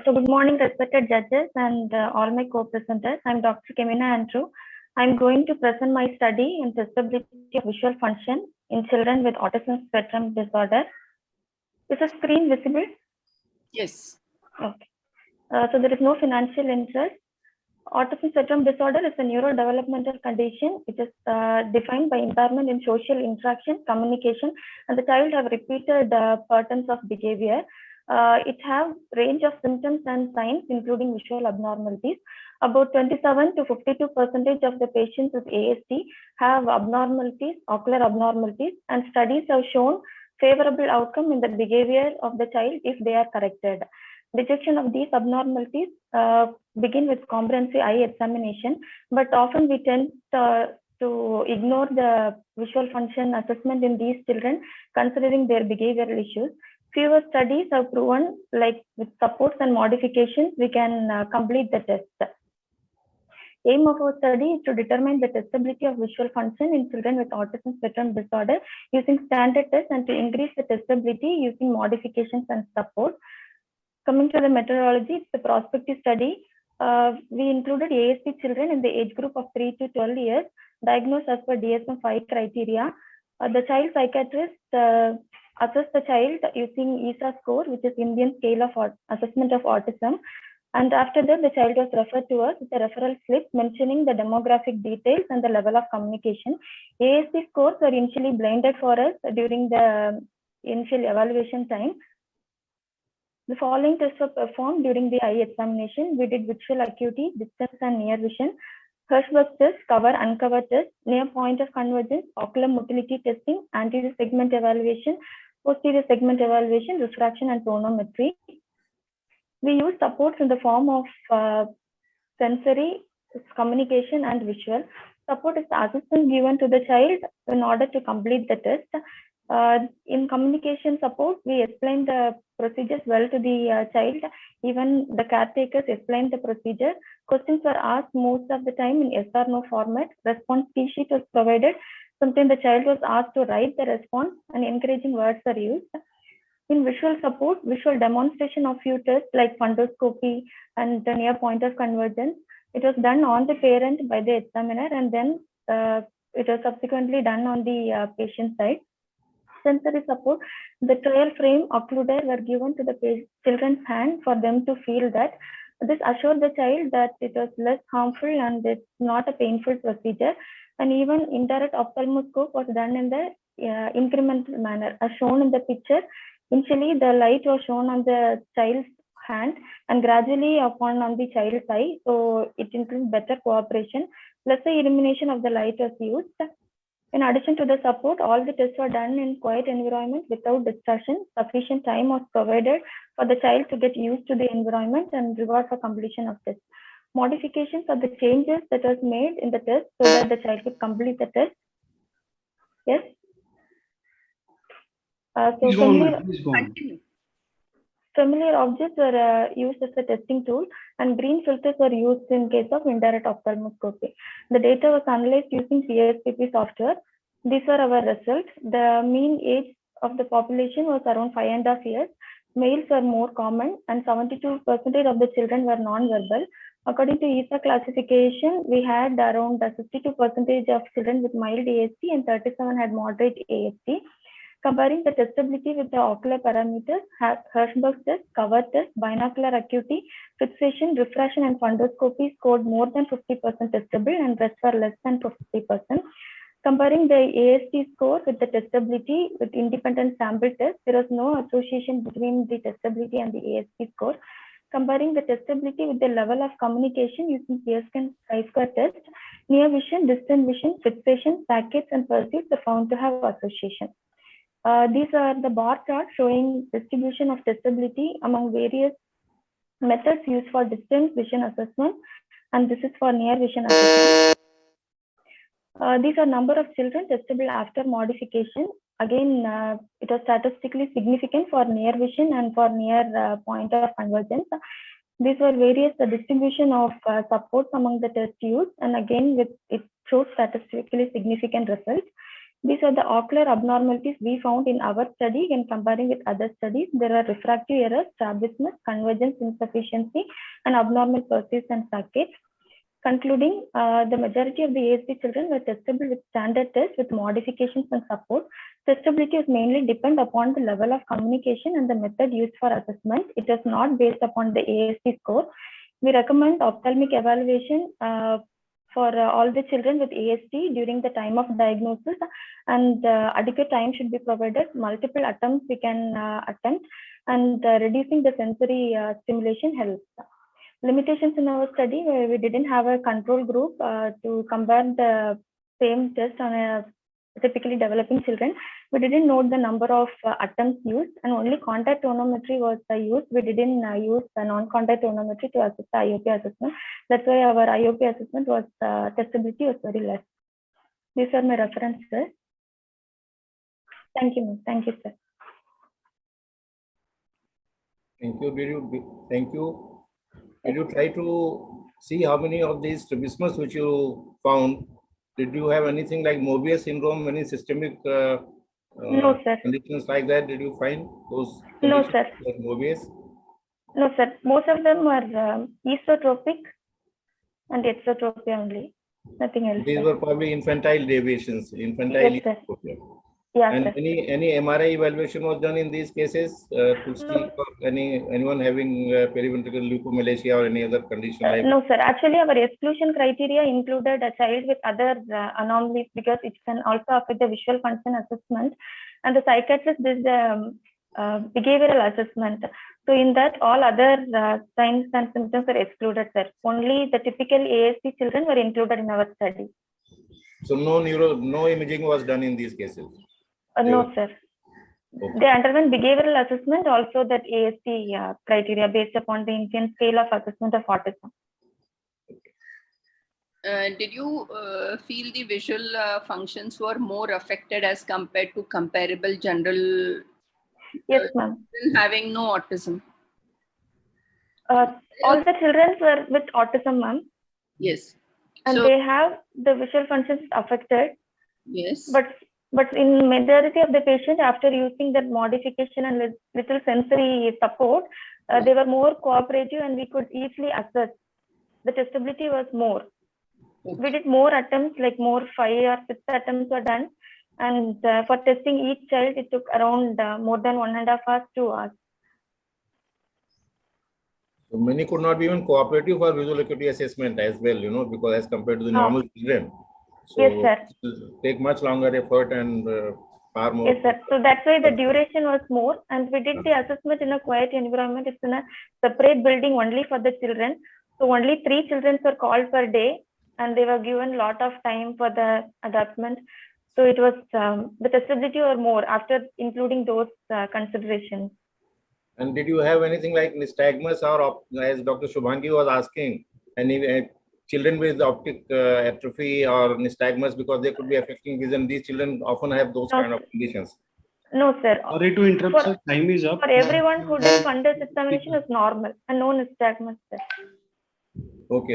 So good morning, respected judges and all my co-presenters. I'm Dr. Kemina Andrew. I'm going to present my study in testability of visual function in children with autism spectrum disorder. Is the screen visible? Yes. Okay. So there is no financial interest. Autism spectrum disorder is a neurodevelopmental condition which is defined by impairment in social interaction, communication, and the child have repeated patterns of behavior. It have range of symptoms and signs, including visual abnormalities. About 27 to 52% of the patients with ASD have abnormalities, ocular abnormalities, and studies have shown favorable outcome in the behavior of the child if they are corrected. Detection of these abnormalities begin with comprehensive eye examination, but often we tend to ignore the visual function assessment in these children, considering their behavioral issues. Fewer studies have proven, like with supports and modifications, we can complete the test. Aim of our study is to determine the testability of visual function in children with autism spectrum disorder using standard tests and to increase the testability using modifications and support. Coming to the methodology, it's a prospective study. We included ASD children in the age group of 3 to 12 years, diagnosed as per DSM-5 criteria. The child psychiatrist assessed the child using ESA score, which is Indian Scale of Assessment of Autism. And after that, the child was referred to us with a referral slip mentioning the demographic details and the level of communication. ASD scores were initially blinded for us during the initial evaluation time. The following tests were performed during the eye examination. We did visual acuity, distance and near vision, Hirschberg test, cover, uncover test, near point of convergence, ocular motility testing, anterior segment evaluation, posterior segment evaluation, refraction and tonometry. We use supports in the form of sensory, communication and visual. Support is the assistance given to the child in order to complete the test. In communication support, we explain the procedures well to the child. Even the caretakers explain the procedure. Questions were asked most of the time in yes or no format. Response key sheet was provided. Sometimes the child was asked to write the response and encouraging words are used. In visual support, visual demonstration of few tests like fundoscopy and the near point of convergence. It was done on the parent by the examiner and then it was subsequently done on the patient side. Sensory support, the trial frame occluder were given to the children's hand for them to feel that. This assured the child that it was less harmful and it's not a painful procedure. And even indirect ophthalmoscope was done in the incremental manner as shown in the picture. Initially, the light was shown on the child's hand and gradually upon on the child's eye. So it includes better cooperation. Lesser illumination of the light was used. In addition to the support, all the tests were done in quiet environment without distraction. Sufficient time was provided for the child to get used to the environment and reward for completion of test. Modifications are the changes that was made in the test so that the child could complete the test. Yes. Familiar objects were used as a testing tool and green filters were used in case of indirect ophthalmoscopy. The data was analyzed using PSPP software. These were our results. The mean age of the population was around 5.5 years. Males were more common and 72% of the children were non-verbal. According to ESA classification, we had around 52% of children with mild ASD and 37 had moderate ASD. Comparing the testability with the ocular parameters, Hirschberg test, cover test, binocular acuity, fixation, refraction, and fundoscopy scored more than 50% testable and rest were less than 50%. Comparing the ASD score with the testability with independent sample test, there was no association between the testability and the ASD score. Comparing the testability with the level of communication using Pearson chi-square test, near vision, distant vision, fixation, saccades, and pursuits are found to have association. These are the bar charts showing distribution of testability among various methods used for distance vision assessment, and this is for near vision assessment. These are number of children testable after modification. Again, it was statistically significant for near vision and for near point of convergence. These were various distribution of supports among the test used, and again, it shows statistically significant results. These are the ocular abnormalities we found in our study when comparing with other studies. There are refractive errors, strabismus, convergence insufficiency, and abnormal persistent saccades. Concluding, the majority of the ASD children were testable with standard tests with modifications and support. Testability is mainly depend upon the level of communication and the method used for assessment. It is not based upon the ASD score. We recommend ophthalmic evaluation for all the children with ASD during the time of diagnosis, and adequate time should be provided. Multiple attempts we can attempt, and reducing the sensory stimulation helps. Limitations in our study where we didn't have a control group to compare the same test on a typically developing children. We didn't note the number of attempts used, and only contact tonometry was used. We didn't use the non-contact tonometry to assess the IOP assessment. That's why our IOP assessment was testability was very less. These are my references. Thank you. Thank you, sir. Thank you. Thank you. Did you try to see how many of these strabismus which you found? Did you have anything like Mobius syndrome, any systemic no, sir. conditions like that? Did you find those? No, sir. Like Mobius? No, sir. Most of them were esotropic and exotropia only. Nothing else. These were probably infantile deviations. Infantile. Yes, sir. Yeah, and sir. Any MRI evaluation was done in these cases to see anyone having periventricular leukomalacia or any other condition like no, sir. Actually, our exclusion criteria included a child with other anomalies because it can also affect the visual function assessment, and the psychiatrist did the behavioral assessment. So in that, all other signs and symptoms are excluded, sir. Only the typical ASD children were included in our study. So no imaging was done in these cases? No, sir. Okay. They underwent behavioral assessment, also that ASD criteria based upon the Indian scale of assessment of autism. Did you feel the visual functions were more affected as compared to comparable general? Yes, ma'am. Having no autism. All the children were with autism, ma'am. Yes. And so, they have the visual functions affected. Yes. But in majority of the patient, after using that modification and little sensory support, they were more cooperative and we could easily assess. The testability was more. Okay. We did more attempts, like more 5 or 6 attempts were done. And for testing each child, it took around more than 1.5 hours, 2 hours. So many could not be even cooperative for visual acuity assessment as well, because as compared to the normal children. So yes, sir. It will take much longer effort and far more. Yes, sir. So that's why the duration was more, and we did the assessment in a quiet environment. It's in a separate building only for the children. So only 3 children were called per day, and they were given a lot of time for the adjustment. So it was the testability or more after including those considerations. And did you have anything like nystagmus or, as Dr. Shubhangi was asking, any children with optic atrophy or nystagmus, because they could be affecting vision? These children often have those kind of conditions. No, sir. Sorry to interrupt, sir. Time is up. For everyone who did fundus examination is normal and no nystagmus, sir. Okay.